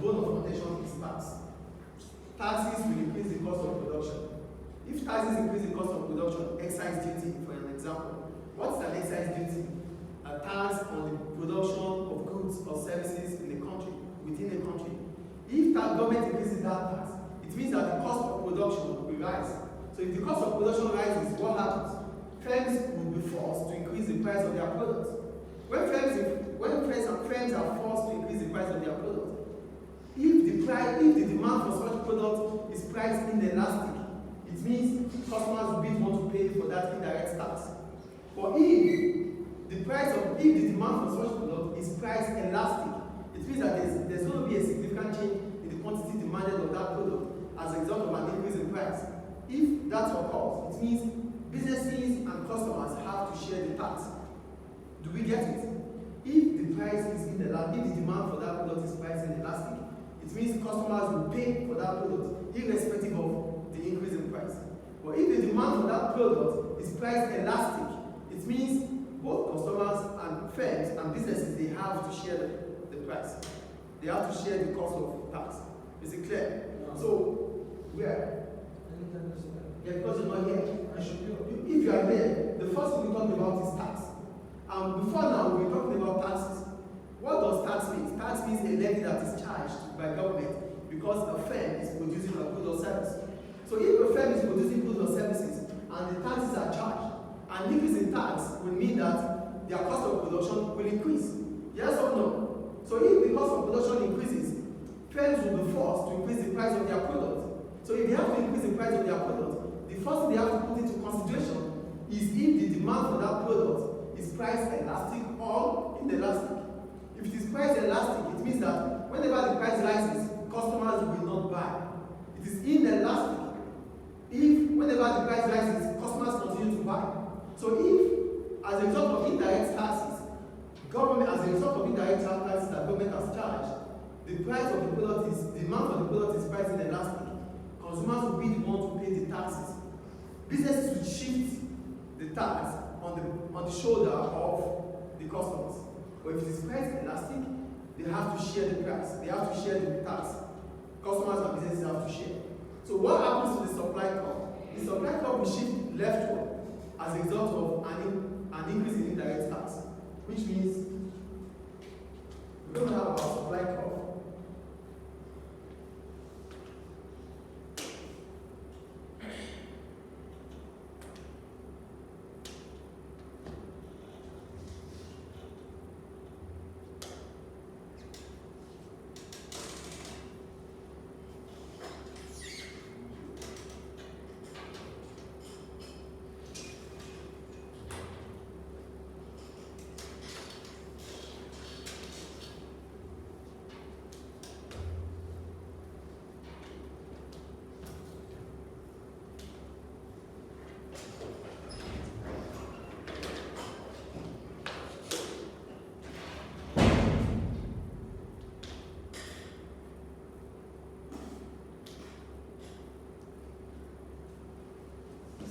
bone of contention is tax. Taxes will increase the cost of production. If taxes increase the cost of production, excise duty, for an example, what is an excise duty? A tax on the production of goods or services in a country, within a country. If the government increases that tax, it means that the cost of production will rise. So if the cost of production rises, what happens? Firms will be forced to increase the price of their products. When firms are forced to increase the price of their products, if the demand for such product is priced inelastic, it means customers will want to pay for that indirect tax. But if the demand for such product is priced elastic, it means that there's going to be a significant change in the quantity demanded of that product as a result of an increase in price. If that occurs, it means businesses and customers have to share the tax. Do we get it? If the demand for that product is priced inelastic, it means customers will pay for that product irrespective of the increase in price. But if the demand for that product is priced elastic, it means both customers and firms and businesses, they have to share the price. They have to share the cost of tax. Is it clear? No. So, where? Yeah, because you're not here. If you are here, the first thing we talk about is tax. Before now, we're talking about taxes. What does tax mean? Tax means a levy that is charged by government because a firm is producing a good or service. So if a firm is producing goods or services and the taxes are charged, an increase in tax will mean that their cost of production will increase. Yes or no? So if the cost of production increases, firms will be forced to increase the price of their product. So if they have to increase the price of their product, the first thing they have to put into consideration is if the demand for that product is priced elastic or inelastic. If it is priced elastic, it means that whenever the price rises, customers will not buy. It is inelastic. If whenever the price rises, customers continue to buy. So if, as a result of indirect taxes, that government has charged, the price of the product is, the amount of the product is priced inelastic, consumers will be the ones to pay the taxes. Businesses will shift the tax on the shoulder of the customers. But if it is priced elastic, they have to share the price. They have to share the tax. Customers and businesses have to share. So what happens to the supply curve? The supply curve will shift leftward as a result of an increase in indirect tax, which means we don't have our supply curve.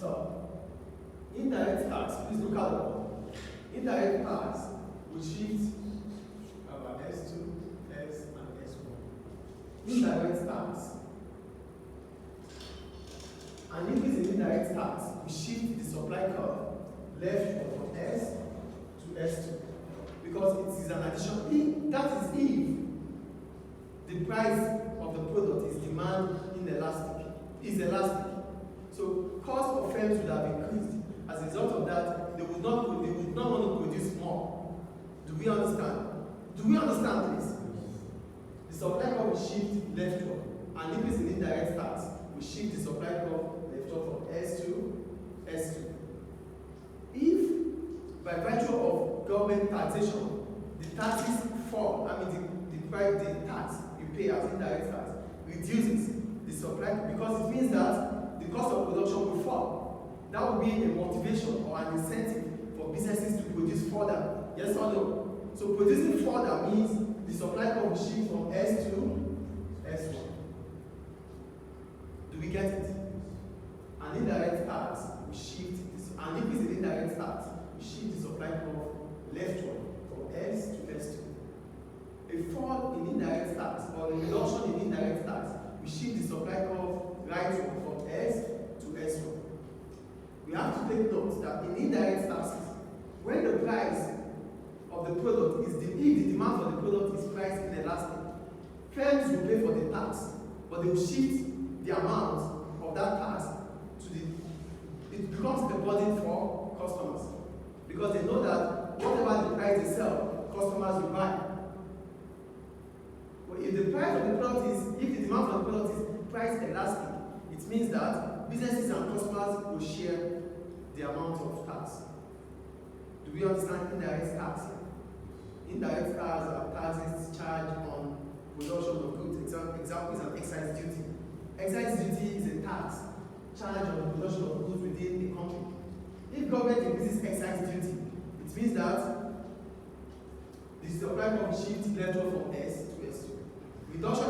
So, indirect tax, please look at the board. Indirect tax will shift our S2, S, and S1. Indirect tax. An increase in indirect tax will shift the supply curve left from S to S2 because it is an addition. That is if the price of the product is elastic. So cost of firms would have increased. As a result of that, they would not want to produce more. Do we understand? Do we understand this? The supply curve will shift leftward, and increase in indirect tax will shift the supply curve leftward from S to S2. If, by virtue of government taxation, the taxes fall, the tax you pay as indirect tax reduces the supply, because it means that the cost of production will fall. That will be a motivation or an incentive for businesses to produce further. Yes or no? So producing further means the supply curve will shift from S to S1. Do we get it? An indirect tax will shift this, an increase in indirect tax will shift the supply curve leftward from S to S2. A fall in indirect tax or a reduction price of the product is if the demand for the product is price inelastic, firms will pay for the tax, but they will shift the amount of that tax to it becomes a burden for customers because they know that whatever the price they sell, customers will buy. But if the price of the product if the demand for the product is price elastic, it means that businesses and customers will share the amount of tax. Do we understand indirect tax? Indirect tax are taxes charged on production of goods. Example is an excise duty. Excise duty is a tax charged on the production of goods within the country. If government increases excise duty, it means that the supply of shift level from S to S2. Reduction